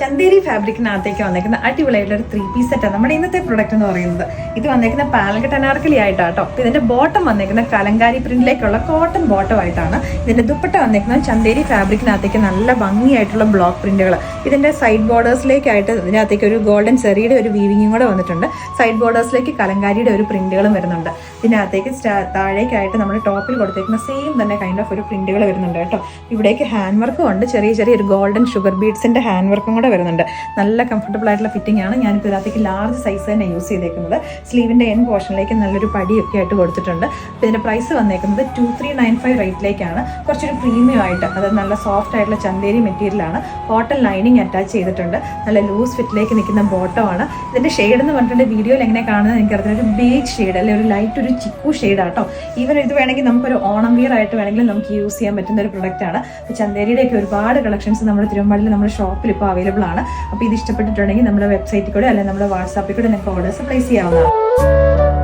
ചന്തേരി ഫാബ്രിക്കിനകത്തേക്ക് വന്നേക്കുന്ന അടിപൊളിയായിട്ടുള്ള ഒരു 3-piece സെറ്റാണ് നമ്മുടെ ഇന്നത്തെ പ്രൊഡക്റ്റ് എന്ന് പറയുന്നത്. ഇത് വന്നേക്കുന്ന പാലങ്കട്ട് അനാർക്കലി ആയിട്ടാട്ടോ. അപ്പോൾ ഇതിന്റെ ബോട്ടം വന്നേക്കുന്ന കലങ്കാരി പ്രിന്റിലേക്കുള്ള കോട്ടൺ ബോട്ടം ആയിട്ടാണ്. ഇതിന്റെ ദുപ്പട്ട വന്നേക്കുന്നത് ചന്തേരി ഫാബ്രിക്കിനകത്തേക്ക് നല്ല ഭംഗിയായിട്ടുള്ള ബ്ലോക്ക് പ്രിന്റുകൾ. ഇതിന്റെ സൈഡ് ബോർഡേഴ്സിലേക്കായിട്ട് ഇതിനകത്തേക്ക് ഒരു ഗോൾഡൻ ചെറിയുടെ ഒരു വീവിങ്ങും കൂടെ വന്നിട്ടുണ്ട്. സൈഡ് ബോർഡേഴ്സിലേക്ക് കലങ്കാരിയുടെ ഒരു പ്രിന്റുകളും വരുന്നുണ്ട്. ഇതിനകത്തേക്ക് താഴേക്കായിട്ട് നമ്മൾ ടോപ്പിൽ കൊടുത്തേക്കുന്ന സെയിം തന്നെ കൈൻഡ് ഓഫ് ഒരു പ്രിന്റുകൾ വരുന്നുണ്ട് കേട്ടോ. ഇവിടേക്ക് ഹാൻഡ് വർക്കും ഉണ്ട്, ചെറിയൊരു ഗോൾഡൻ ഷുഗർ ബീഡ്സിന്റെ ഹാൻഡ് വർക്കും കൂടെ വരുന്നുണ്ട്. നല്ല കംഫർട്ടബിൾ ആയിട്ടുള്ള ഫിറ്റിംഗ് ആണ്. ഞാനിപ്പോൾ ഇതിനകത്തേക്ക് ലാർജ് സൈസ് തന്നെ യൂസ് ചെയ്തേക്കുന്നത്. സ്ലീവിന്റെ എൻ പോർഷനിലേക്ക് നല്ലൊരു പടിയൊക്കെ ആയിട്ട് കൊടുത്തിട്ടുണ്ട്. അപ്പോൾ ഇതിന്റെ പ്രൈസ് വന്നേക്കുന്നത് 2395 റേറ്റിലേക്കാണ്. കുറച്ചൊരു പ്രീമിയം ആയിട്ട്, അത് നല്ല സോഫ്റ്റ് ആയിട്ടുള്ള ചന്തേരി മെറ്റീരിയലാണ്. കോട്ടൺ ലൈനിങ് അറ്റാച്ച് ചെയ്തിട്ടുണ്ട്. നല്ല ലൂസ് ഫിറ്റിലേക്ക് നിൽക്കുന്ന ബോട്ടമാണ്. ഇതിന്റെ ഷെയ്ഡ് എന്ന് പറഞ്ഞിട്ടുണ്ട് വീഡിയോയിൽ എങ്ങനെ കാണുന്നത് എനിക്കറിയാം. ഒരു ബേജ് ഷെയ്ഡ് അല്ലെ, ഒരു ലൈറ്റ് ഒരു ചിക്കു ഷെയ്ഡാട്ടോ. ഈവൻ ഇത് വേണമെങ്കിൽ നമുക്കൊരു ഓണം വിയർ ആയിട്ട് വേണമെങ്കിൽ നമുക്ക് യൂസ് ചെയ്യാൻ പറ്റുന്ന ഒരു പ്രൊഡക്റ്റ് ആണ്. ചന്തേരിയുടെയൊക്കെ ഒരുപാട് കളക്ഷൻസ് നമ്മുടെ തിരുവമ്പാടിയിൽ നമ്മുടെ ഷോപ്പിൽ ഇപ്പോൾ അവൈലബിൾ ആണ്. അപ്പോൾ ഇത് ഇഷ്ടപ്പെട്ടിട്ടുണ്ടെങ്കിൽ നമ്മുടെ വെബ്സൈറ്റിൽ കൂടെ അല്ലെങ്കിൽ നമ്മുടെ വാട്സാപ്പിൽ കൂടെ നിങ്ങൾക്ക് ഓർഡേഴ്സ് പ്ലേസ് ചെയ്യാവുന്നതാണ്.